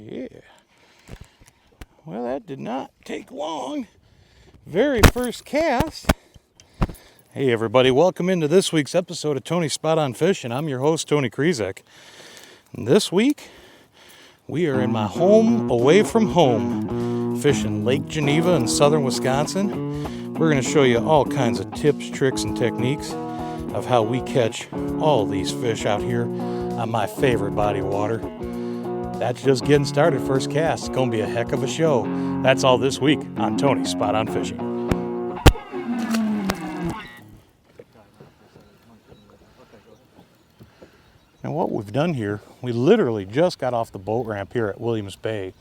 Yeah. Well, that did not take long. Very first cast. Hey everybody, welcome into this week's episode of Tony's Spot on Fishing. I'm your host, Tony Krizek. And this week, we are in my home away from home, fishing Lake Geneva in southern Wisconsin. We're going to show you all kinds of tips, tricks, and techniques of how we catch all these fish out here on my favorite body of water. That's just getting started, first cast. It's going to be a heck of a show. That's all this week on Tony's Spot on Fishing. Now what we've done here, we literally just got off the boat ramp here at Williams Bay.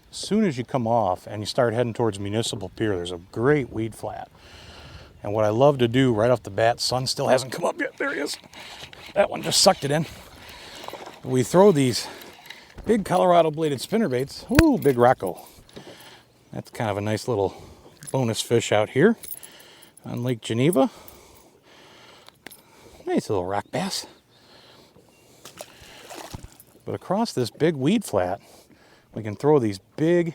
As soon as you come off and you start heading towards Municipal Pier, there's a great weed flat. And what I love to do right off the bat, sun still hasn't come up yet, there he is. That one just sucked it in. We throw these big Colorado bladed spinnerbaits. Ooh, big Rocco. That's kind of a nice little bonus fish out here on Lake Geneva. Nice little rock bass. But across this big weed flat, we can throw these big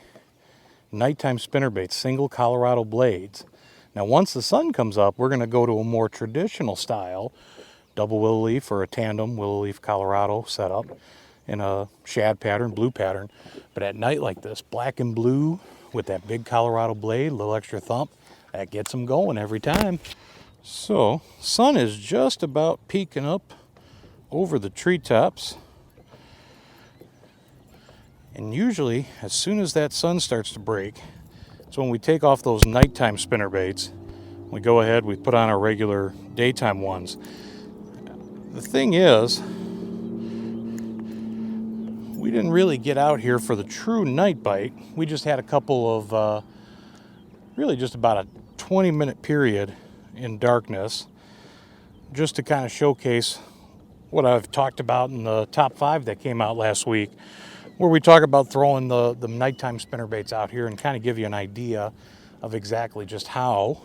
nighttime spinnerbaits, single Colorado blades. Now once the sun comes up, we're going to go to a more traditional style, double willow leaf or a tandem willow leaf Colorado setup in a shad pattern, blue pattern. But at night like this, black and blue with that big Colorado blade, a little extra thump, that gets them going every time. So, sun is just about peeking up over the treetops. And usually, as soon as that sun starts to break, it's when we take off those nighttime spinnerbaits. We go ahead, we put on our regular daytime ones. The thing is, we didn't really get out here for the true night bite. We just had a couple of, really just about a 20-minute period in darkness, just to kind of showcase what I've talked about in the top 5 that came out last week, where we talk about throwing the nighttime spinnerbaits out here and kind of give you an idea of exactly just how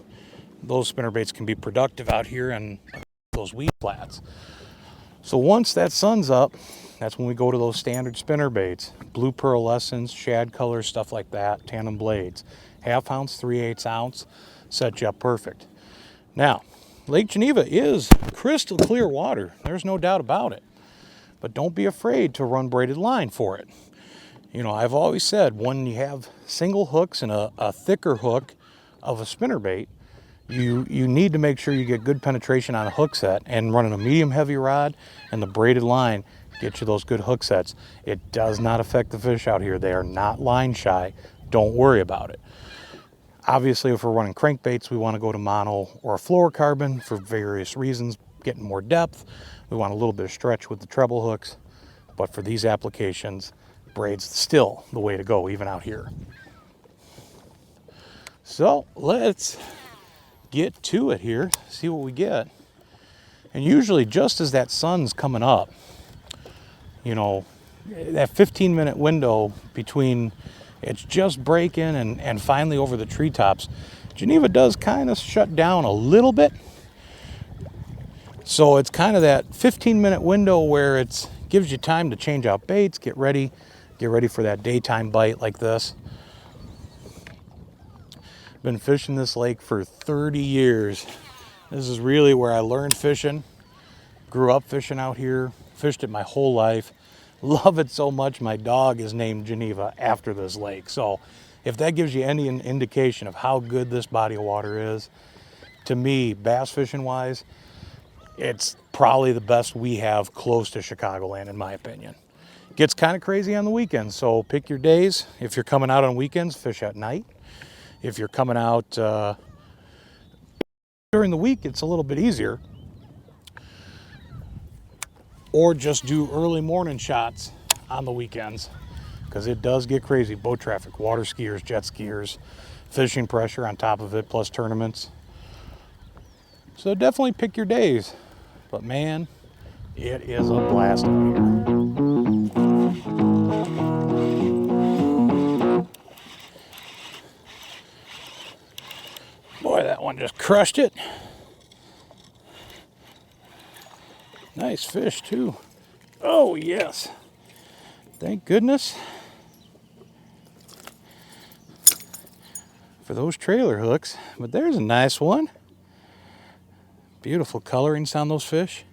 those spinnerbaits can be productive out here and those weed flats. So once that sun's up, that's when we go to those standard spinnerbaits, blue pearlescents, shad colors, stuff like that, tandem blades. 1/2 ounce, 3/8 ounce, set you up perfect. Now, Lake Geneva is crystal clear water. There's no doubt about it. But don't be afraid to run braided line for it. You know, I've always said when you have single hooks and a thicker hook of a spinnerbait, you need to make sure you get good penetration on a hook set, and running a medium heavy rod and the braided line get you those good hook sets. It does not affect the fish out here. They are not line shy. Don't worry about it. Obviously, if we're running crankbaits, we want to go to mono or fluorocarbon for various reasons, getting more depth. We want a little bit of stretch with the treble hooks, but for these applications, braid's still the way to go, even out here. So let's get to it here, see what we get. And usually just as that sun's coming up, you know, that 15-minute window between it's just breaking and finally over the treetops, Geneva does kind of shut down a little bit. So it's kind of that 15-minute window where it gives you time to change out baits, get ready for that daytime bite like this. Been fishing this lake for 30 years. This is really where I learned fishing. Grew up fishing out here, fished it my whole life. Love it so much, my dog is named Geneva after this lake. So if that gives you any indication of how good this body of water is, to me, bass fishing wise, it's probably the best we have close to Chicagoland, in my opinion. Gets kind of crazy on the weekends, so pick your days. If you're coming out on weekends, fish at night. If you're coming out during the week, it's a little bit easier. Or just do early morning shots on the weekends, because it does get crazy. Boat traffic, water skiers, jet skiers, fishing pressure on top of it, plus tournaments. So definitely pick your days. But man, it is a blast out here. Boy, that one just crushed it. Nice fish too. Oh yes. Thank goodness. for those trailer hooks. But there's a nice one. Beautiful colorings on those fish.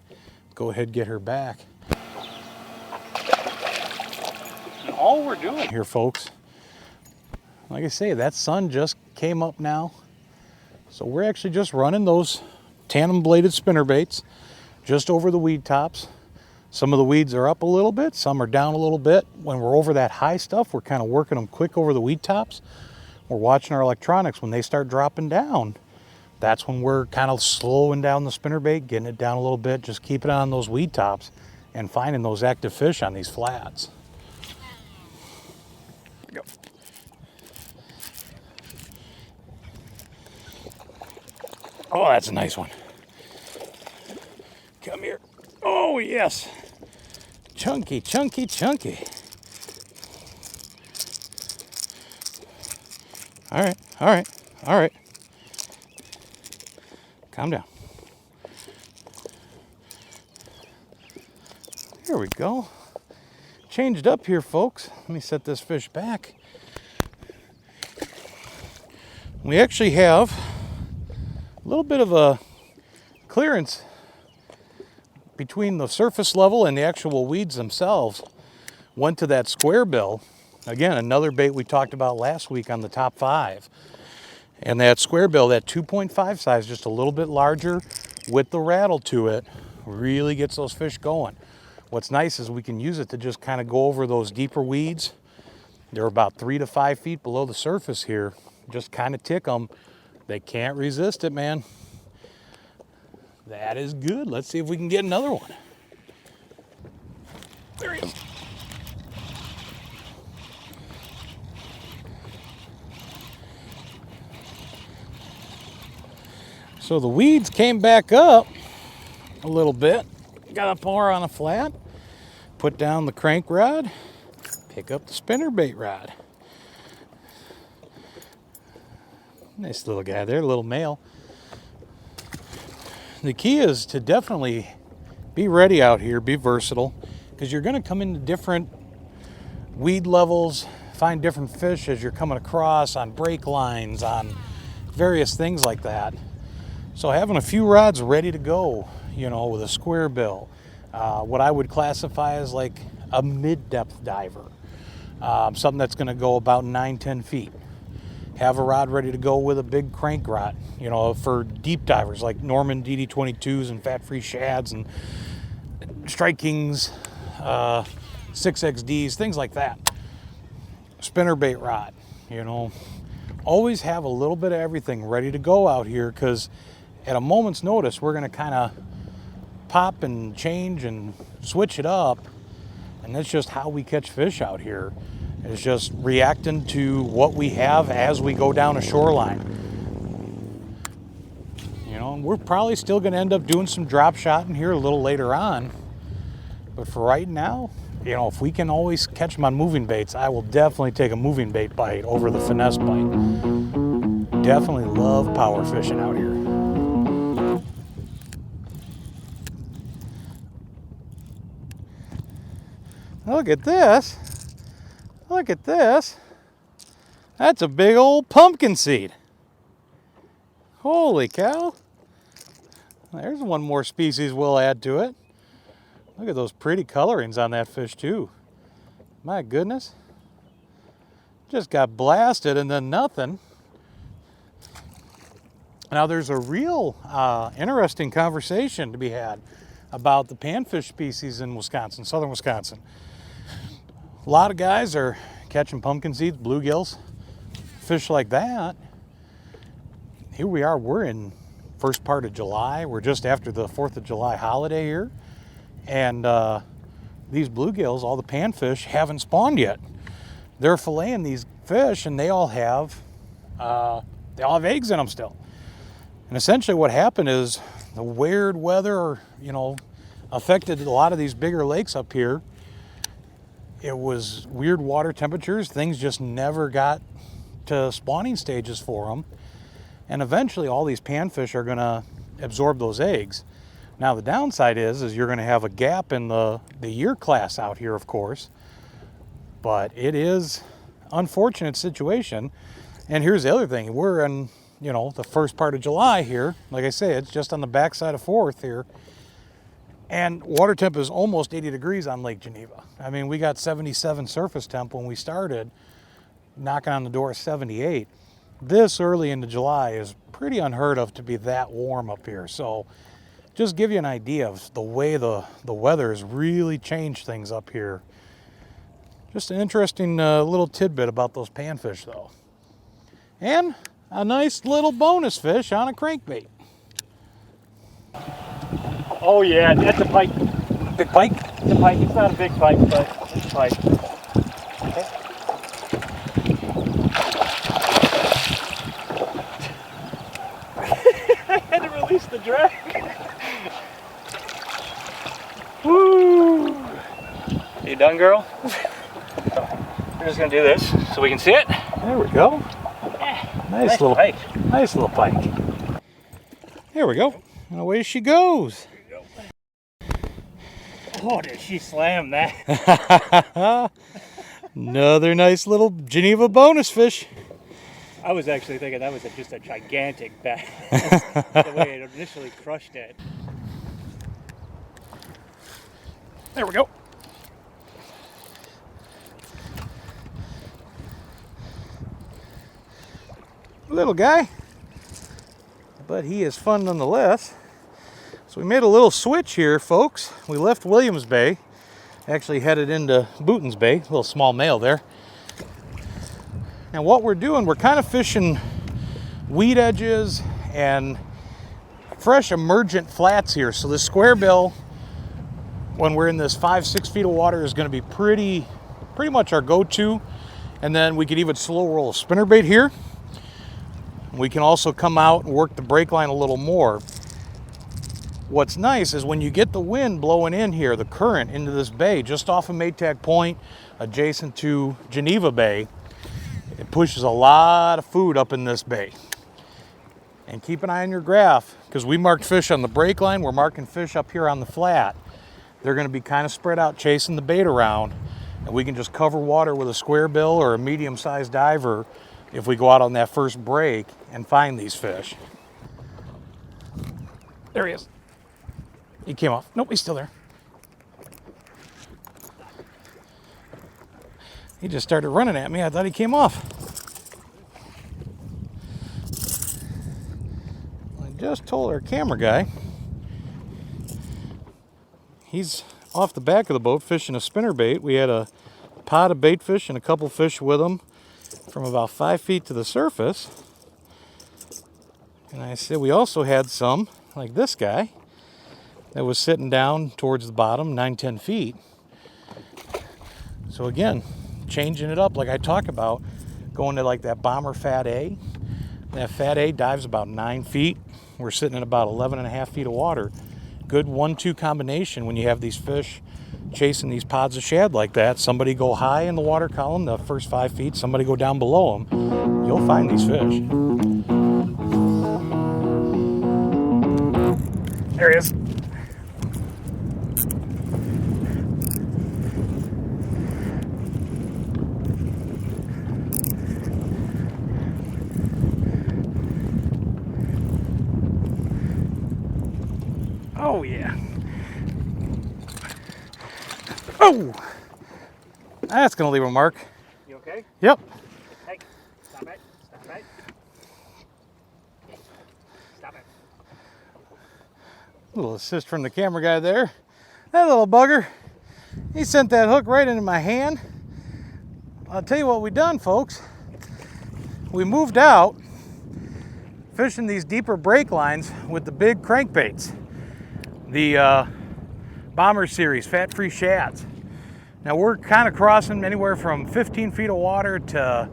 Go ahead and get her back. And all we're doing here, folks, like I say, that sun just came up now. So we're actually just running those tandem bladed spinner baits just over the weed tops. Some of the weeds are up a little bit, some are down a little bit. When we're over that high stuff, we're kind of working them quick over the weed tops. We're watching our electronics. When they start dropping down, that's when we're kind of slowing down the spinner bait, getting it down a little bit, just keep it on those weed tops and finding those active fish on these flats. Go. Oh, that's a nice one. Come here. Oh, yes. Chunky, chunky, chunky. All right, all right, all right. Calm down. Here we go. Changed up here, folks. Let me set this fish back. We actually have a little bit of a clearance between the surface level and the actual weeds themselves. Went to that square bill. Again, another bait we talked about last week on the top 5. And that square bill, that 2.5 size, just a little bit larger with the rattle to it, really gets those fish going. What's nice is we can use it to just kind of go over those deeper weeds. They're about 3 to 5 feet below the surface here. Just kind of tick them. They can't resist it, man. That is good. Let's see if we can get another one. There he is. So the weeds came back up a little bit. Got a pour on a flat, put down the crank rod, pick up the spinner bait rod. Nice little guy there, little male. The key is to definitely be ready out here, be versatile, because you're going to come into different weed levels, find different fish as you're coming across on break lines, on various things like that. So having a few rods ready to go, you know, with a square bill, what I would classify as like a mid-depth diver, something that's going to go about 9-10 feet. Have a rod ready to go with a big crank rod, you know, for deep divers like Norman DD22s and fat-free shads and Strike Kings, 6XDs, things like that. Spinner bait rod, you know. Always have a little bit of everything ready to go out here, because at a moment's notice, we're going to kind of pop and change and switch it up. And that's just how we catch fish out here. It's just reacting to what we have as we go down a shoreline. You know, and we're probably still going to end up doing some drop shotting here a little later on. But for right now, you know, if we can always catch them on moving baits, I will definitely take a moving bait bite over the finesse bite. Definitely love power fishing out here. Look at this. Look at this. That's a big old pumpkin seed. Holy cow. There's one more species we'll add to it. Look at those pretty colorings on that fish too. My goodness. Just got blasted and then nothing. Now there's a real interesting conversation to be had about the panfish species in Wisconsin, southern Wisconsin. A lot of guys are catching pumpkin seeds, bluegills, fish like that. Here we are, we're in first part of July. We're just after the 4th of July holiday here. And these bluegills, all the panfish, haven't spawned yet. They're filleting these fish and they all have eggs in them still. And essentially what happened is the weird weather, you know, affected a lot of these bigger lakes up here. It was weird water temperatures. Things just never got to spawning stages for them. And eventually all these panfish are going to absorb those eggs. Now the downside is you're going to have a gap in the year class out here, of course. But it is an unfortunate situation. And here's the other thing. We're in, you know, the first part of July here. Like I say, it's just on the backside of 4th here. And water temp is almost 80 degrees on Lake Geneva. I mean, we got 77 surface temp when we started, knocking on the door of 78. This early into July is pretty unheard of to be that warm up here. So just give you an idea of the way the weather has really changed things up here. Just an interesting little tidbit about those panfish though. And a nice little bonus fish on a crankbait. Oh yeah, that's a pike. Big pike? It's a pike. It's not a big pike, but it's a pike. Okay. I had to release the drag. Woo! You done, girl? We're just gonna do this so we can see it. There we go. Yeah, Nice little pike. Nice little pike. There we go. And away she goes. Oh, did she slam that? Another nice little Geneva bonus fish. I was actually thinking that was just a gigantic bass. The way it initially crushed it. There we go. Little guy, but he is fun nonetheless. So we made a little switch here, folks. We left Williams Bay, actually headed into Booton's Bay, a little small male there. And what we're doing, we're kind of fishing weed edges and fresh emergent flats here. So the square bill, when we're in this 5-6 feet of water, is going to be pretty much our go-to. And then we could even slow roll a spinnerbait here. We can also come out and work the brake line a little more. What's nice is when you get the wind blowing in here, the current into this bay, just off of Maytag Point, adjacent to Geneva Bay, it pushes a lot of food up in this bay. And keep an eye on your graph, because we marked fish on the brake line, we're marking fish up here on the flat. They're going to be kind of spread out chasing the bait around, and we can just cover water with a square bill or a medium-sized diver if we go out on that first break and find these fish. There he is. He came off. Nope, he's still there. He just started running at me. I thought he came off. I just told our camera guy he's off the back of the boat fishing a spinnerbait. We had a pod of bait fish and a couple fish with him from about 5 feet to the surface. And I said we also had some, like this guy, that was sitting down towards the bottom, 9-10 feet. So again, changing it up like I talk about, going to like that bomber Fat A. That Fat A dives about 9 feet. We're sitting at about 11.5 feet of water. Good 1-2 combination when you have these fish chasing these pods of shad like that. Somebody go high in the water column, the first 5 feet, somebody go down below them. You'll find these fish. There he is. Oh yeah. Oh! That's gonna leave a mark. You okay? Yep. Hey, stop it. Stop it. Stop it. Little assist from the camera guy there. That little bugger, he sent that hook right into my hand. I'll tell you what we done, folks. We moved out fishing these deeper break lines with the big crankbaits. The Bomber Series, fat-free shads. Now we're kind of crossing anywhere from 15 feet of water to,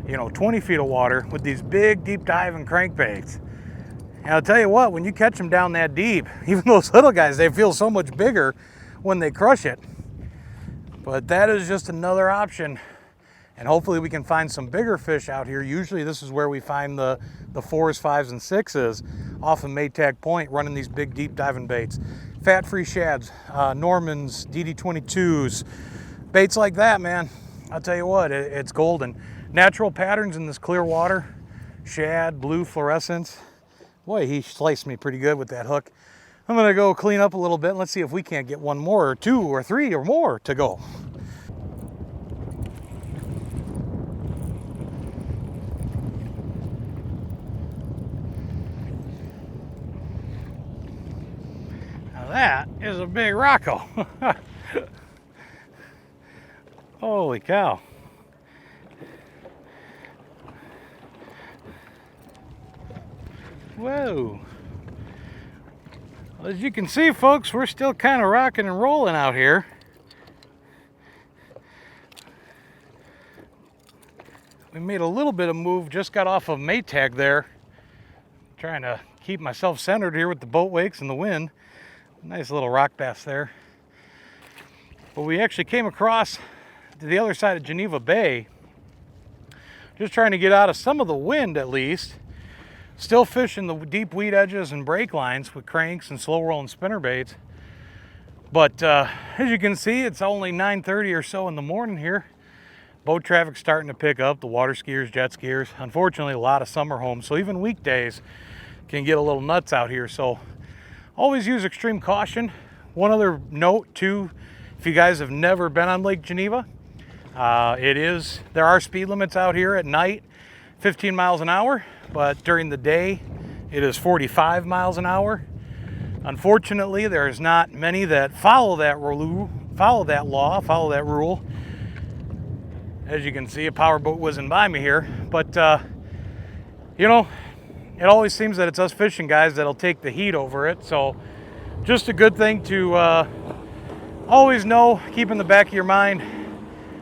20 feet of water with these big deep diving crankbaits. And I'll tell you what, when you catch them down that deep, even those little guys, they feel so much bigger when they crush it. But that is just another option. And hopefully we can find some bigger fish out here. Usually this is where we find the 4s, 5s, and 6s off of Maytag Point running these big deep diving baits. Fat-free shads, Normans, DD22s, baits like that, man. I'll tell you what, it's golden. natural patterns in this clear water. Shad, blue fluorescence. Boy, he sliced me pretty good with that hook. I'm gonna go clean up a little bit and let's see if we can't get one more or two or three or more to go. Now that is a big rocko. Holy cow. Whoa. Well, as you can see, folks, we're still kind of rocking and rolling out here. We made a little bit of move, just got off of Maytag there. Trying to keep myself centered here with the boat wakes and the wind. Nice little rock bass there. But we actually came across to the other side of Geneva Bay, just trying to get out of some of the wind at least. Still fishing the deep weed edges and break lines with cranks and slow rolling spinner baits. But as you can see, it's only 9:30 or so in the morning here. Boat traffic's starting to pick up, the water skiers, jet skiers. Unfortunately, a lot of summer homes, so even weekdays can get a little nuts out here. So always use extreme caution. One other note too, if you guys have never been on Lake Geneva, there are speed limits out here at night, 15 miles an hour, but during the day it is 45 miles an hour. Unfortunately, there's not many that follow that rule. As you can see, a powerboat whizzing by me here, but you know, it always seems that it's us fishing guys that'll take the heat over it. So just a good thing to always know, keep in the back of your mind.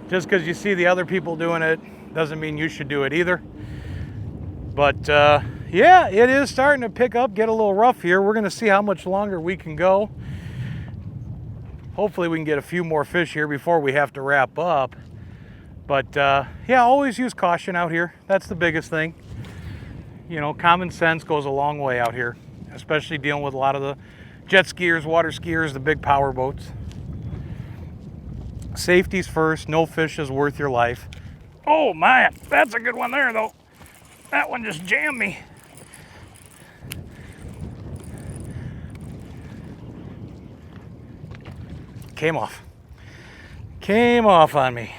Just because you see the other people doing it doesn't mean you should do it either. But yeah, it is starting to pick up, get a little rough here. We're going to see how much longer we can go. Hopefully we can get a few more fish here before we have to wrap up. But yeah, always use caution out here. That's the biggest thing. You know, common sense goes a long way out here, especially dealing with a lot of the jet skiers, water skiers, the big power boats. Safety's first. No fish is worth your life. Oh man, that's a good one there though. That one just jammed me. Came off on me.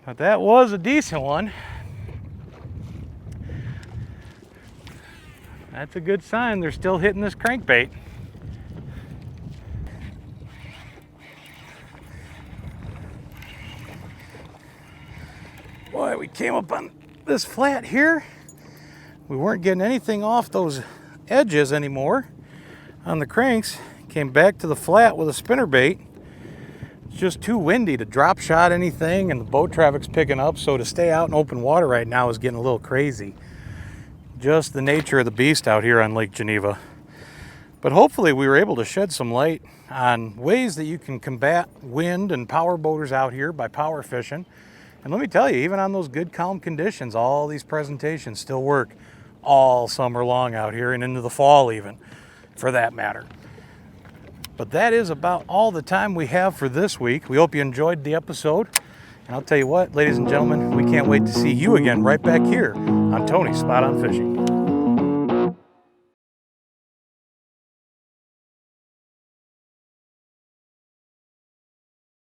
But that was a decent one. That's a good sign. They're still hitting this crankbait. Boy, we came up on this flat here. We weren't getting anything off those edges anymore on the cranks. Came back to the flat with a spinner bait. It's just too windy to drop shot anything, and the boat traffic's picking up, so to stay out in open water right now is getting a little crazy. Just the nature of the beast out here on Lake Geneva. But hopefully we were able to shed some light on ways that you can combat wind and power boaters out here by power fishing. And let me tell you, even on those good calm conditions, all these presentations still work all summer long out here and into the fall even, for that matter. But that is about all the time we have for this week. We hope you enjoyed the episode. And I'll tell you what, ladies and gentlemen, we can't wait to see you again right back here on Tony's Spot On Fishing.